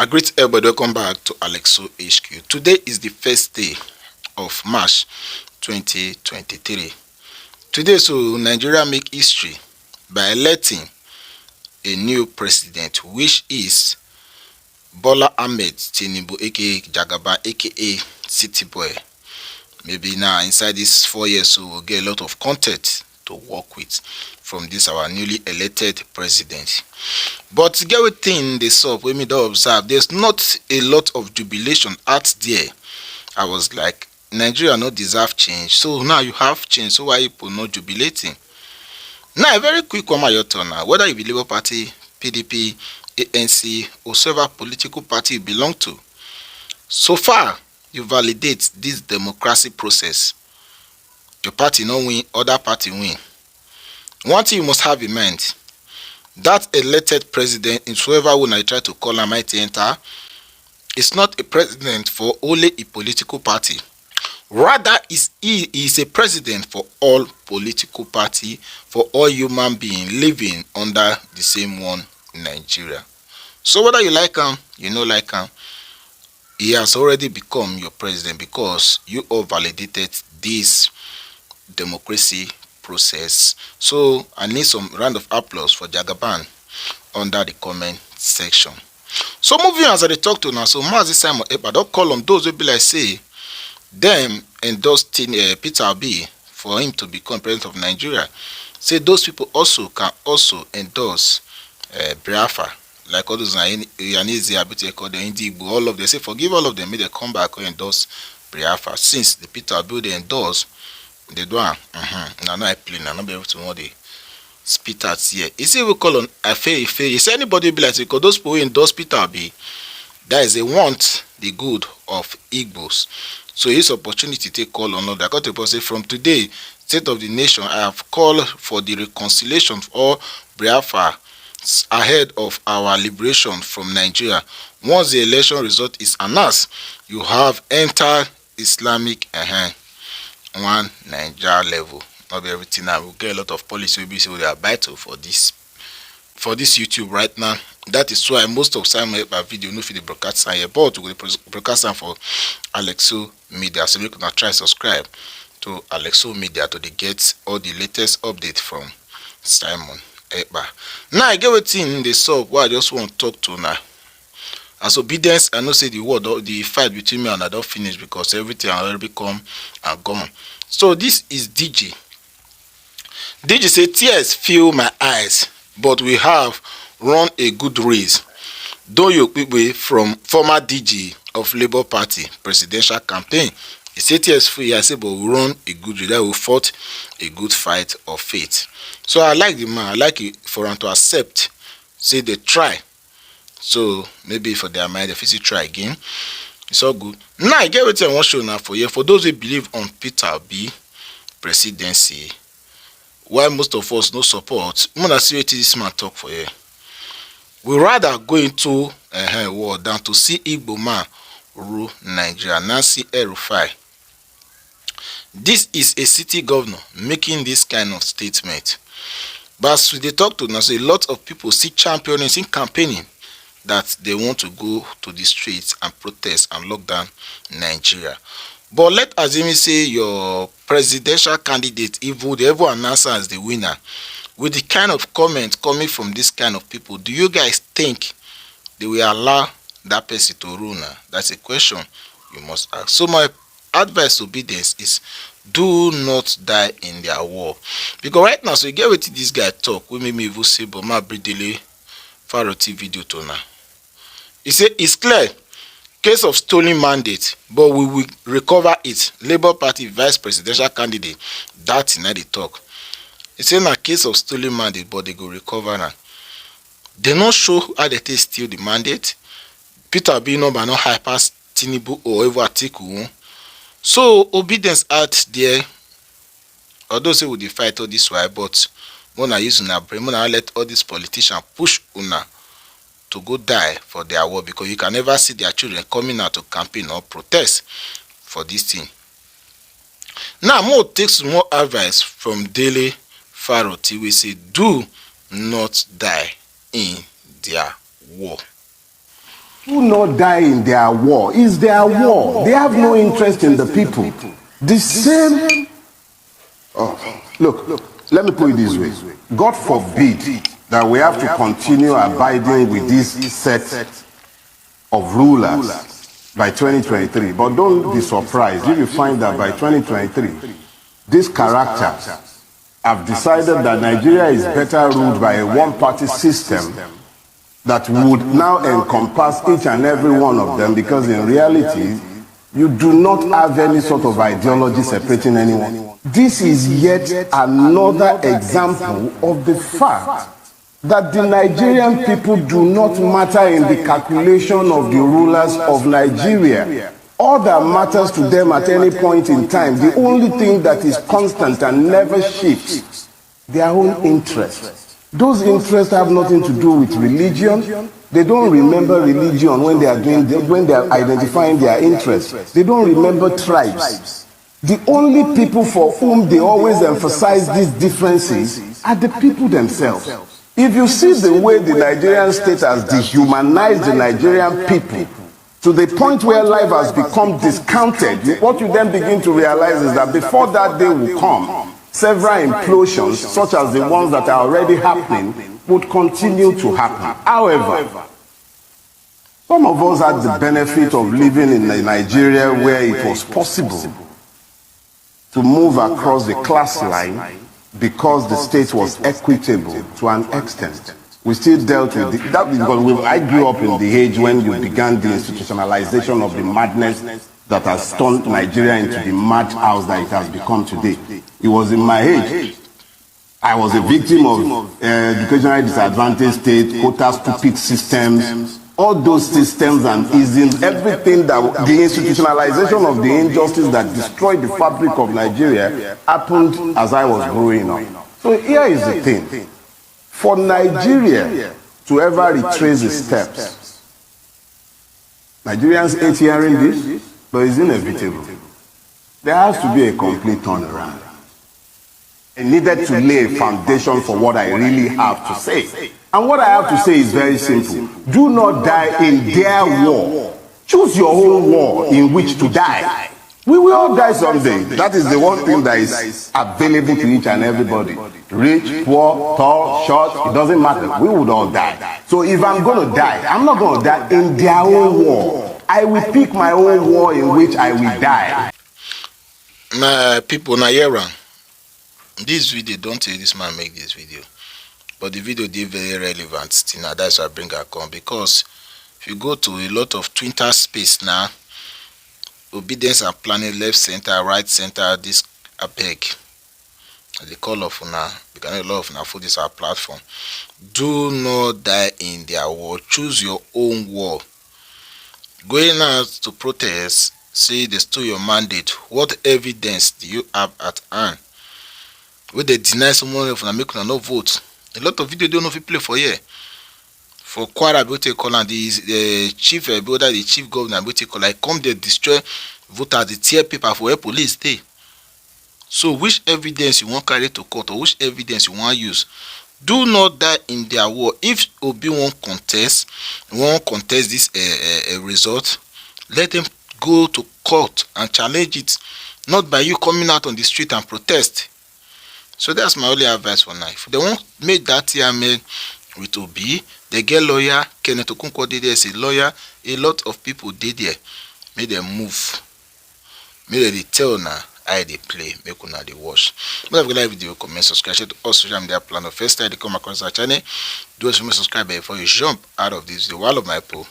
I greet everybody. Welcome back to Alexo HQ. Today is the first day of March 2023. Today, so Nigeria make history by electing a new president, which is Bola Ahmed Tinubu, aka Jagaba, aka City Boy. Maybe now inside these 4 years, so we'll get a lot of content to work with from this our newly elected president. But to get within the sub, we may observe there's not a lot of jubilation out there. I was like, Nigeria not deserve change. So now you have change. So why people not jubilating? Now a very quick one, your turn now. Whether you be Labour Party, PDP, ANC, or whatever political party you belong to, so far you validate this democracy process. Your party no win, other party win. One thing you must have in mind: that elected president, is whoever when I try to call him might enter, is not a president for only a political party. Rather, he is a president for all political party, for all human beings living under the same one Nigeria. So whether you like him, you know like him, he has already become your president because you all validated this democracy process. So I need some round of applause for Jagaban under the comment section. So moving as I talk to now, so Mazi Simon Ekpa don't call on those who be like say them endorse Peter Obi for him to become president of Nigeria. Say those people also can also endorse Biafra, like all those Yanezi Abiti call the Indigo, all of them. Say forgive all of them, may they come back and endorse Biafra. Since the Peter Obi they endorse, they do now I play now, not be able to know the spit out here. You see, we call on Ife. Is anybody be like, because those people who endorse Peter Obi, that is they want the good of Igbos. So his opportunity to call on other. I got to say from today, State of the Nation, I have called for the reconciliation of all Biafra ahead of our liberation from Nigeria. Once the election result is announced, you have entered Islamic one Nigeria level. Not everything now. We'll get a lot of policy will be so they are vital for this YouTube right now. That is why most of Simon Ekpa video no for the broadcast here, but we will broadcast for Alexo Media. So you can try subscribe to Alexo Media to get all the latest update from Simon Ekpa. Now I get within the sub what I just want to talk to now. As Obidient, I know say the fight between me and I don't finish because everything already come and gone. So this is DJ. DJ say tears fill my eyes, but we have run a good race. Though you people from former DG of Labour Party presidential campaign, he said tears free. I say, but we run a good race. That we fought a good fight of faith. So I like the man. I like it for him to accept. Say they try. So maybe for their mind, if they try again, it's all good. Now I get what I want to show now for you. For those who believe on Peter B presidency, while most of us no support, I'm gonna see what this man talk for you. We rather go into war than to see Igbo man rule Nigeria. Nancy El-Rufai. This is a city governor making this kind of statement. But as they talk to now, so a lot of people see championing, see campaigning that they want to go to the streets and protest and lock down Nigeria. But let assume say your presidential candidate, if they ever announce as the winner, with the kind of comment coming from this kind of people, do you guys think they will allow that person to rule now? That's a question you must ask. So my advice to Obedience is do not die in their war. Because right now, so you get with this guy talk, we may even say, but my delay Faroti video to now. He said it's clear. Case of stolen mandate, but we will recover it. Labour Party vice presidential candidate, that's in the talk. He said a case of stolen mandate, but they go recover now. They not show how they steal the mandate. Peter B no not high pass Tinubu or ever Atiku. So Obedience out there. Although say we fight all this way, but when I use una brain, when I let all these politicians push una to go die for their war, because you can never see their children coming out to campaign or protest for this thing. Now, more takes more advice from Daily Faroti. We say, do not die in their war. Do not die in their war. It's their war. They have no interest in the people. The same. Oh, look, let me put it this way. God forbid that we have to continue abiding with this set of rulers by 2023. But don't be surprised if you find that by 2023, these characters have decided that Nigeria is better ruled by a one-party system that would now encompass each and every one of them, because in reality, you do not have any sort of ideology separating anyone. This is yet another example of the fact that the Nigerian people do not matter in the calculation of the rulers of Nigeria. All that matters to them at any point in time, the only thing that is constant and never shifts, their own interests. Those interests have nothing to do with religion. They don't remember religion when they are identifying their interests. They don't remember tribes. The only people for whom they always emphasize these differences are the people themselves. If you see the way the Nigerian state has dehumanized the Nigerian people to the point where life has become discounted, what you then begin to realize is that before that day will come, several implosions, such as the ones that are already happening, would continue to happen. However, some of us had the benefit of living in Nigeria where it was possible to move across the class line because the state was equitable to an extent. We still dealt with that because I grew up in the age when you began the institutionalization of the madness that has turned Nigeria into the madhouse that it has become today. It was in my age. I was a victim of educationally disadvantaged state, quota stupid systems, all those systems and isms, everything that the institutionalization of the injustice that destroyed the fabric of Nigeria happened as I was growing up. So here is the thing. For Nigeria to ever retrace its steps, Nigerians hate hearing this, but it's inevitable. There has to be a complete turnaround. I needed to lay a foundation for what I really have to say. And what I have to say is very simple. Do not die in their war. Choose your own war in which to die. We will all die someday. That is the one thing that is available to each and everybody. Rich, poor, tall, short, it doesn't matter. We would all die. So if I'm going to die, I'm not going to die in their own war. I will pick my own war in which I will die. My people, Nayera, this video, don't say this man make this video. But the video is very relevant still now. That's why I bring her come. Because if you go to a lot of Twitter space now, Obedience and planning left, center, right, center, this a beg. The call of now, because a lot of now for this our platform. Do not die in their war. Choose your own war. Going out to protest, say they stole your mandate. What evidence do you have at hand? When they deny someone from make no vote. A lot of video don't know if you play for here. For Kwara, the chief brother, the chief governor, like come there destroy voters, the tear paper for where police stay. So which evidence you want carry to court or which evidence you want use? Do not die in their war. If Obi won't contest this result, let them go to court and challenge it, not by you coming out on the street and protest. So that's my only advice for now. If they won't make that TMA with Obi, they get lawyer. Kenneth Okonkwo did there as a lawyer. A lot of people did there. Make them move. Make them tell now how they play. Make una they watch. But if you like video, comment, subscribe, share to all social media plan. First time they come across our channel, do us subscribe before you jump out of this video. All of my people.